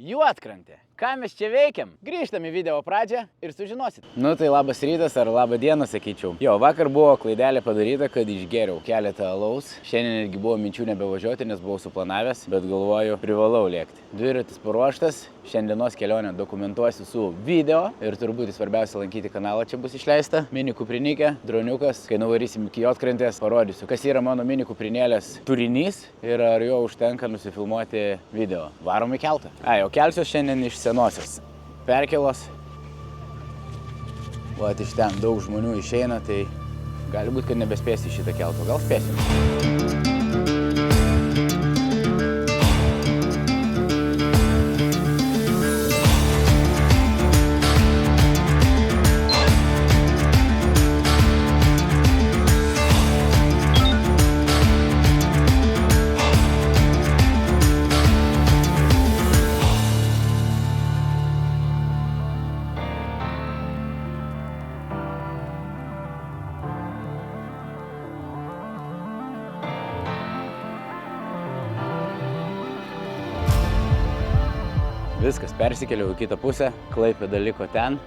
Juodkrantė. Ką mes čia veikiam? Grįžtam į video pradžią ir sužinosit. Nu tai labas rytas ar labą dieną sakyčiau. Jo, vakar buvo klaidelė padaryta, kad išgėriau keletą alaus. Šiandien irgi buvo minčių nebevažiuoti, nes buvau suplanavęs, bet galvoju, privalau lėkti. Dviratis paruoštas, šiandienos kelionę dokumentuosiu su video ir turbūt svarbiausia lankyti kanalą, čia bus išleista. Mini kuprinikė, droniukas, kai nuvarysim iki Juodkrantės, parodysiu, kas yra mano mini kuprinėlės turinys ir ar jo užtenka nusifilmuoti video. Varom į keltą. O kelsiuos šiandien iš senosios perkėlos. Vat iš ten daug žmonių išeina, tai gali būti, kad nebespėsi šitą keltą. Gal spėsim? Viskas, persikėliau į kitą pusę, Klaipėda liko ten.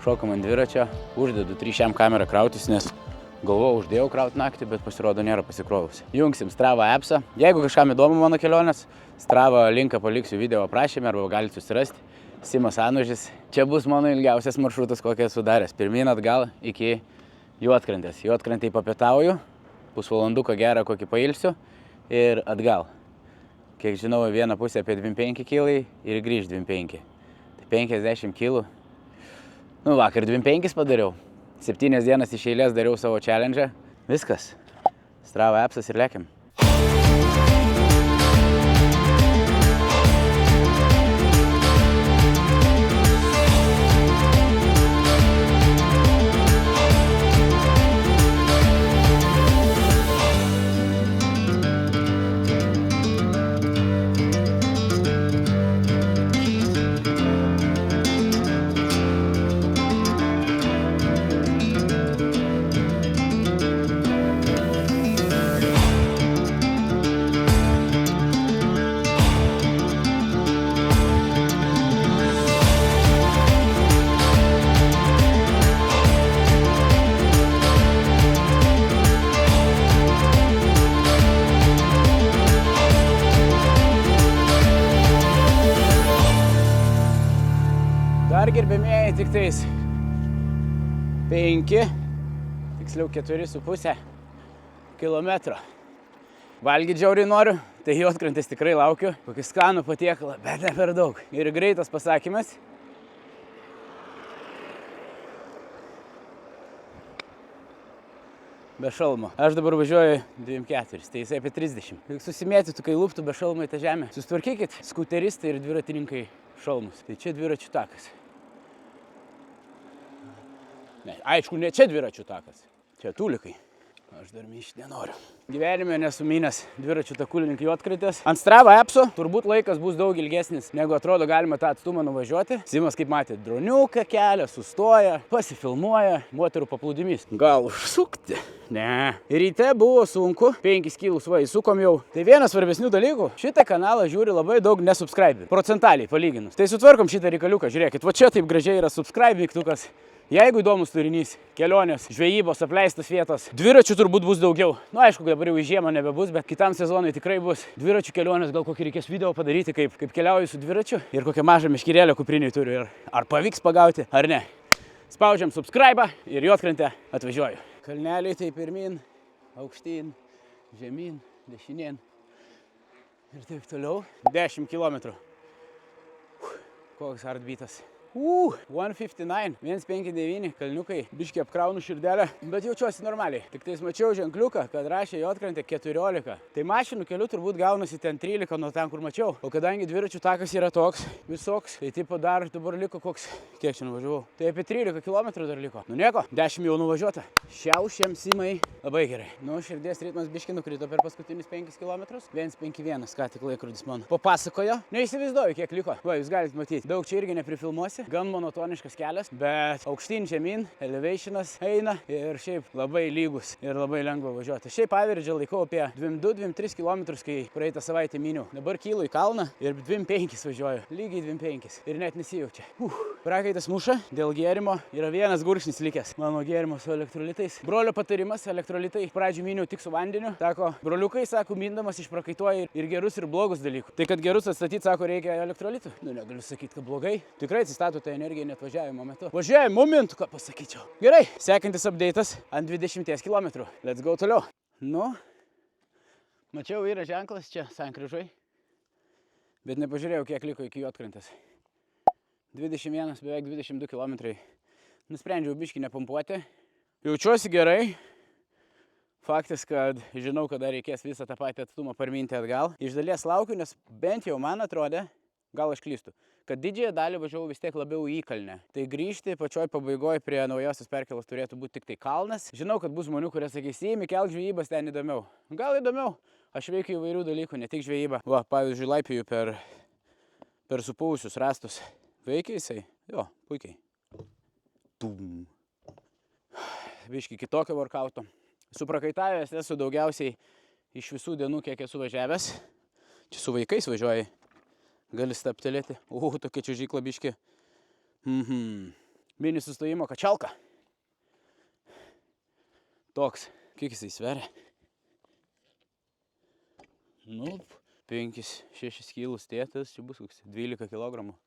Šokam ant dviračio, uždedu 3 kamerą krautis, nes galvojau, uždėjau krauti naktį, bet pasirodo nėra pasikrovusi. Jungsim Strava appsą. Jeigu kažkam įdomu mano kelionės, Strava linką paliksiu video aprašyme arba galite susirasti. Simas Anužis. Čia bus mano ilgiausias maršrutas, kokį esu daręs. Pirmyn atgal iki Juodkrantės. Juodkrantėj papietauju, pusvalanduką gerą kokį pailsiu ir atgal. Kiek žinau, vieną pusę apie 25 kilai ir grįž 25. Tai 50 kilų. Nu, vakar 25 padariau. 7 dienas iš eilės dariau savo challenge. Viskas. Strava appsas ir lėkiam. Dar gerbėmėjai tik tais 5, tiksliau 4,5 kilometro. Valgyti žiauriai noriu, tai Juodkrantės tikrai laukiu. Kokį skanų patiekalą, bet ne per daug. Ir greitas pasakymas. Be šalmo. Aš dabar važiuoju 24, tai jisai apie 30. Juk susimėtytų, kai lūptų be šalmo į tą žemę. Sustvarkykit skuteristai ir dviratininkai šalmus. Tai čia dviračių takas. Ne, aišku, ne čia dviračių takas. Čia tūlikai. Aš dar myšti nenoriu. Gyvenime nesu mynęs dviračių takų link Juodkrantės. Ant Strava appso turbūt laikas bus daug ilgesnis, negu atrodo galima tą atstumą nuvažiuoti. Simas, kaip matė, droniuką kelia, sustoja, pasifilmuoja, moterų paplūdimys. Gal užsukti? Ne. Ryte buvo sunku, 5 kilus va, įsukom jau. Tai vienas svarbesnių dalykų, šitą kanalą žiūri labai daug nesubscribe. Procentaliai palyginus. Tai sutvarkom šitą reikaliuką, žiūrėkit, va čia taip gražiai yra subscribe mygtukas. Jeigu įdomus turinys, kelionės, žvejybos, apleistos vietos, dviračių turbūt bus daugiau. Nu, aišku, dabar jau į žiemą nebebus, bet kitam sezonui tikrai bus dviračių kelionės, gal kokį reikės video padaryti, kaip keliauju su dviračiu ir kokią mažą meškerėlę kupriniai turiu ir ar pavyks pagauti, ar ne. Spaudžiam subscribe ir Juodkrantę atvažiuoju. Kalneliai tai pirmin, aukštyn, žemyn, dešinien ir taip toliau. 10 km. Koks heartbeatas. 159, 159, kalniukai, biškiai apkraunu širdelę, bet jaučiuosi normaliai. Tik tais mačiau ženkliuką, kad rašė Juodkrantė 14. Tai mašinų keliu turbūt gaunasi ten 13 nuo ten, kur mačiau. O kadangi dviračių takas yra toks visoks, tai tipo dar dabar liko koks, kiek čia nuvažiavau. Tai apie 13 km dar liko. Nu nieko, 10 jau nuvažiuota. Šiaušiam Simai labai gerai. Nu, širdies ritmas biškiai nukrito per paskutinius 5 km. 1,51, ką tik laikrodis man papasakojo. Neįsivaizduoju, kiek liko. Va, jūs galite matyti. Daug čia irgi neprifilmuosi. gan monotoniškas kelias, bet aukštyn žemyn, elevationas eina ir šiaip labai lygus ir labai lengva važiuoti. Šiaip average laikau apie 2-3 km, kai praeitą savaitę myniau. Dabar kylu į kalną ir 2,5 važiuoju. Lygiai 2,5 ir net nesijaučia. Prakaitas muša, dėl gėrimo yra vienas gurkšnis likęs. Mano gėrimo su elektrolitais. Brolio patarimas, elektrolitai pradžių myniau tik su vandeniu. Sako, broliukai, sako, mindamas išprakaituoja ir gerus ir blogus dalykus. Tai kad gerus atstatyti, sako, reikia elektrolitų. Nu, negaliu sakyti, kad blogai. Tikrai atsistato tą energiją net važiavimo metu. Važiavimo momentu, ką pasakyčiau. Gerai, sekantis update'as ant 20 km. Let's go toliau. Nu, mačiau yra ženklas čia sankryžoj, bet nepažiūrėjau, kiek liko iki Juodkrantės. 21, beveik 22 km. Nusprendžiau biškį nepumpuoti. Jaučiuosi gerai. Faktas, kad žinau, kada reikės visą tą patį atstumą parminti atgal. Iš dalies laukiu, nes bent jau man atrodė, gal aš klystu, kad didžiąją dalį važiavau vis tiek labiau į įkalnę. Tai grįžti pačioj pabaigoje prie naujosios perkėlos turėtų būti tik tai kalnas. Žinau, kad bus žmonių, kurie sakys, įimi kelk žvejybas, ten įdomiau. Gal įdomiau. Aš veikiu įvairių dalykų, ne tik žvejybą. Va, pavyzdžiui, laipioju per supuvusius rastus. Veikia jisai? Jo, puikiai. Tum. Biški kitokio workouto. Suprakaitavęs esu daugiausiai iš visų dienų, kiek esu važiavęs. Čia su vaikais važiuoji. Gali staptelėti. Tokia čiuožykla biški. Mini sustojimo kačalka. Toks. Kiek jisai sveria? Nu, 5-6 kilus tėtas. Čia bus koks 12 kilogramų.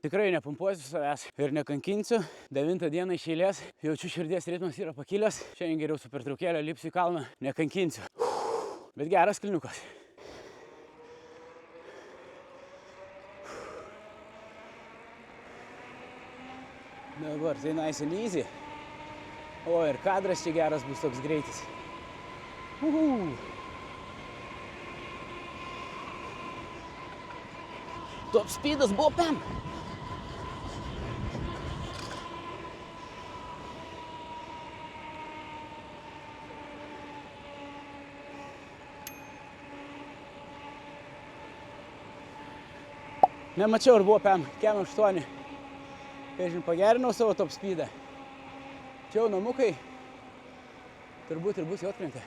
Tikrai nepumpuosiu savęs ir nekankinsiu. 9 dieną iš eilės, jaučiu širdies ritmas yra pakilęs. Šiandien geriau su pertraukėlę lipsiu į kalną, nekankinsiu. Bet geras kalniukas. Dabar tai nice and easy. O ir kadras čia geras bus toks greitis. Top speedas buvo pam. Nemačiau, ar buvo PM 8. Kai žin, pagerinau savo top speedą. Čia jau namukai. Turbūt ir bus Juodkrantė.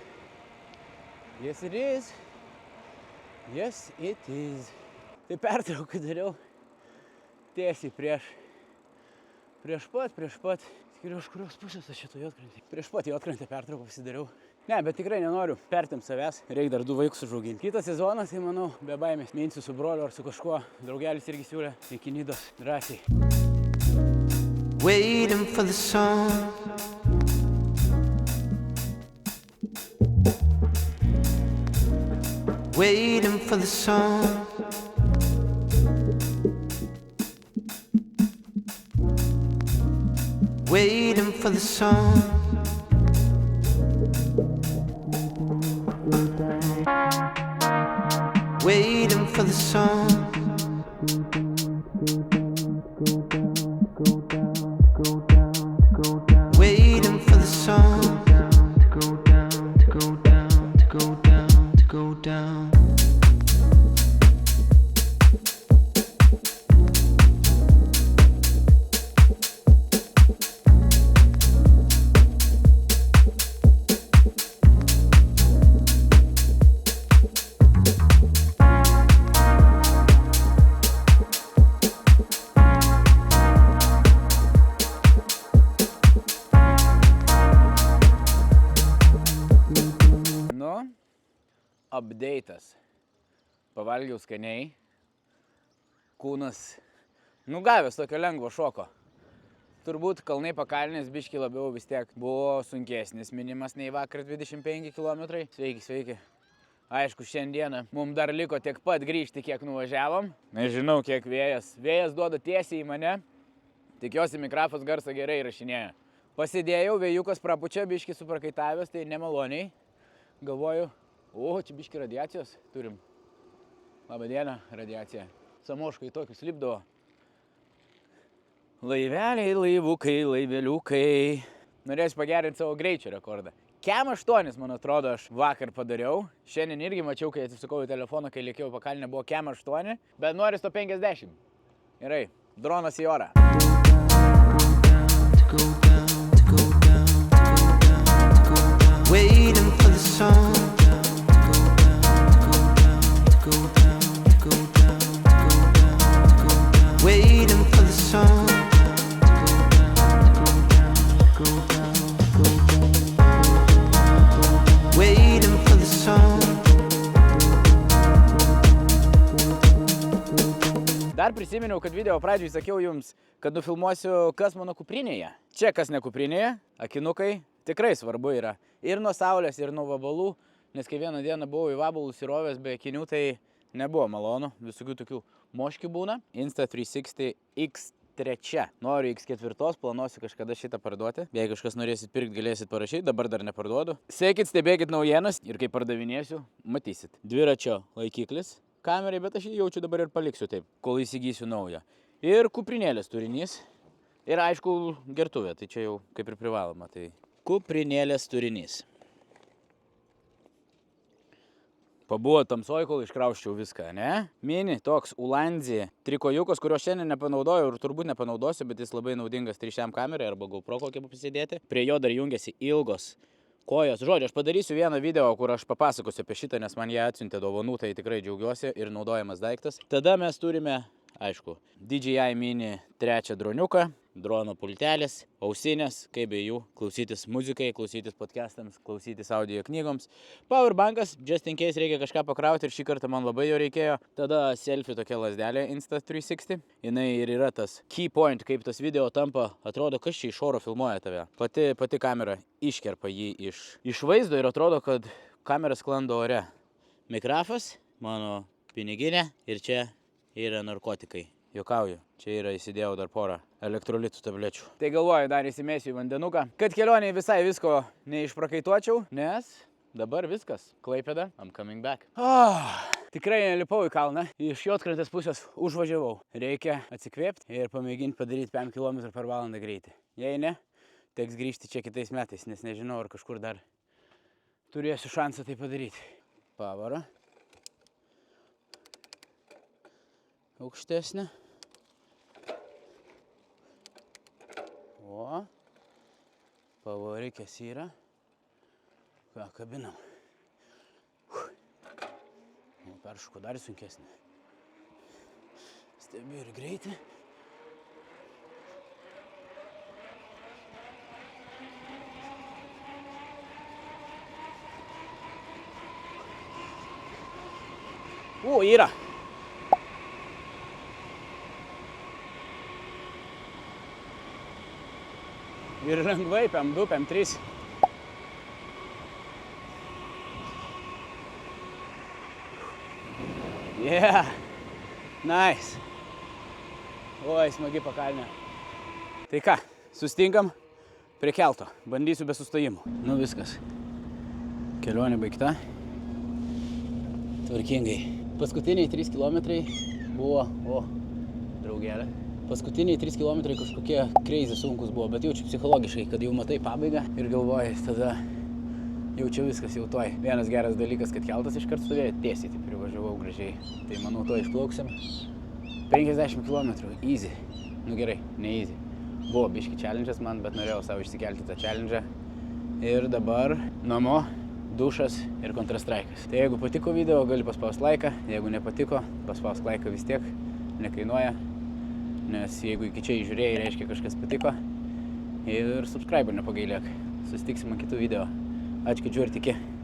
Yes, it is. Yes, it is. Tai pertrauką dariau tiesiai prieš pat. Skiriu, iš kurios pusės aš šito Juodkrantė. Prieš pat Juodkrantę pertrauką pasidariau. Ne, bet tikrai nenoriu pertempt savęs. Reik dar 2 vaikus užauginti. Kitas sezonas, tai manau, be baimės. Minsiu su broliu ar su kažkuo. Draugelis irgi siūlė iki Nidos drąsiai. Waiting for the sun. Waiting for the sun. Waiting for the sun. Waiting for the sun. Waiting for the sun to go down, to go down, to go down, to go down. Update'as. Pavalgiau skaniai. Kūnas nugavęs tokio lengvo šoko. Turbūt kalnai pakalnės biški labiau vis tiek buvo sunkesnis minimas nei vakar 25 km. Sveiki. Aišku, šiandieną mums dar liko tiek pat grįžti, kiek nuvažiavom. Nežinau, kiek vėjas. Vėjas duoda tiesiai į mane. Tikiuosi, mikrofas garsą gerai įrašinėja. Pasidėjau, vėjukas prapučia, biški suprakaitavęs, tai nemaloniai. Galvoju, čia biški radiacijos turim. Labą dieną, radiacija. Samoškai tokius lipdavo. Laiveliai, laivukai, laiveliukai. Norėsiu pagerinti savo greičio rekordą. Kem 8, man atrodo, aš vakar padariau. Šiandien irgi mačiau, kai atsisukau į telefoną, kai lėkiau pakalinę, buvo Kem 8, bet nori 150. Gerai, dronas į orą. Waiting for the sun. Waiting for the sun. Waiting for the sun. Dar prisiminiau, kad video pradžioj sakiau jums, kad nufilmuosiu, kas mano kuprinėje. Čia kas ne kuprinėje, akinukai, tikrai svarbu yra. Ir nuo saulės, ir nuo vabalų, nes kai vieną dieną buvau į vabalus įrovęs be akinių, tai nebuvo malonu, visokių tokių moškių būna. Insta360 X3. Noriu X4, planuosiu kažkada šitą parduoti. Jei kažkas norėsit pirkti, galėsit parašyti, dabar dar neparduodu. Sekit, stebėkit naujienas ir kai pardavinėsiu, matysit. Dviračio laikiklis kamerai, bet aš jį jaučiu dabar ir paliksiu taip, kol įsigysiu naują. Ir kuprinėlės turinys. Ir aišku, gertuvė, tai čia jau kaip ir privaloma. Tai kuprinėlės turinys. Pabuvo tamsoj, kol iškrauščiau viską, ne? Mini toks Ulanzi trikojukas, kurio šiandien nepanaudojau ir turbūt nepanaudosiu, bet jis labai naudingas 3 kamerai arba GoPro kokią pasidėti. Prie jo dar jungiasi ilgos kojos. Žodžiu, aš padarysiu vieną video, kur aš papasakosiu apie šitą, nes man ją atsiuntė dovanų, tai tikrai džiaugiuosi ir naudojamas daiktas. Tada mes turime, aišku, DJI Mini 3 droniuką, drono pultelis, ausinės, kaip be jų, klausytis muzikai, klausytis podcastams, klausytis audio knygoms. Powerbankas, just in case reikia kažką pakrauti ir šį kartą man labai jo reikėjo. Tada selfie tokia lazdelė Insta360. Jinai ir yra tas key point, kaip tas video tampa, atrodo, kas čia iš oro filmuoja tave. Pati kamera iškerpa jį iš vaizdo ir atrodo, kad kamera sklando ore. Mikrofas, mano piniginė ir čia yra narkotikai. Juokauju, čia yra įsidėjau dar porą elektrolitų tablečių. Tai galvoju, dar įsimėsiu į vandenuką, kad kelionėje visai visko neišprakaituočiau, nes dabar viskas. Klaipėda, I'm coming back. Tikrai nelipau į kalną, iš Juodkrantės pusės užvažiavau. Reikia atsikvėpti ir pamėginti padaryti 5 km per valandą greitį. Jei ne, teks grįžti čia kitais metais, nes nežinau, ar kažkur dar turėsiu šansą tai padaryti. Pavara. Aukštesnė. O, pavarikės yra. Ką, kabinam. Peršuko dar sunkesnė. Stebiu ir greitį. Yra. Ir lengvai, PM2, PM3. Yeah, nice. Oi, smagi pakalnė. Tai ką, susitinkam prie kelto. Bandysiu be sustojimų. Nu viskas. Kelionė baigta. Tvarkingai. Paskutiniai 3 kilometrai buvo, draugelė. Paskutiniai 3 kilometrai kažkokie crazy sunkus buvo, bet jaučiu psichologiškai, kad jau matai pabaigą ir galvoji, tada jaučiu viskas jau toj. Vienas geras dalykas, kad keltas iškart stovėjo tiesiai, tai privažiavau gražiai. Tai manau, to išplauksim. 50 km, easy. Nu gerai, ne easy. Buvo biški challenge'as man, bet norėjau savo išsikelti tą challenge'ą. Ir dabar namo, dušas ir kontrastraikas. Tai jeigu patiko video, gali paspausti laiką. Jeigu nepatiko, paspausk laiką vis tiek, nekainuoja. Nes jeigu iki čia žiūrėjai, reiškia kažkas patiko. Ir subscribe nepagailėk. Susitiksim kitų video. Ačiū, kad žiūrit, iki.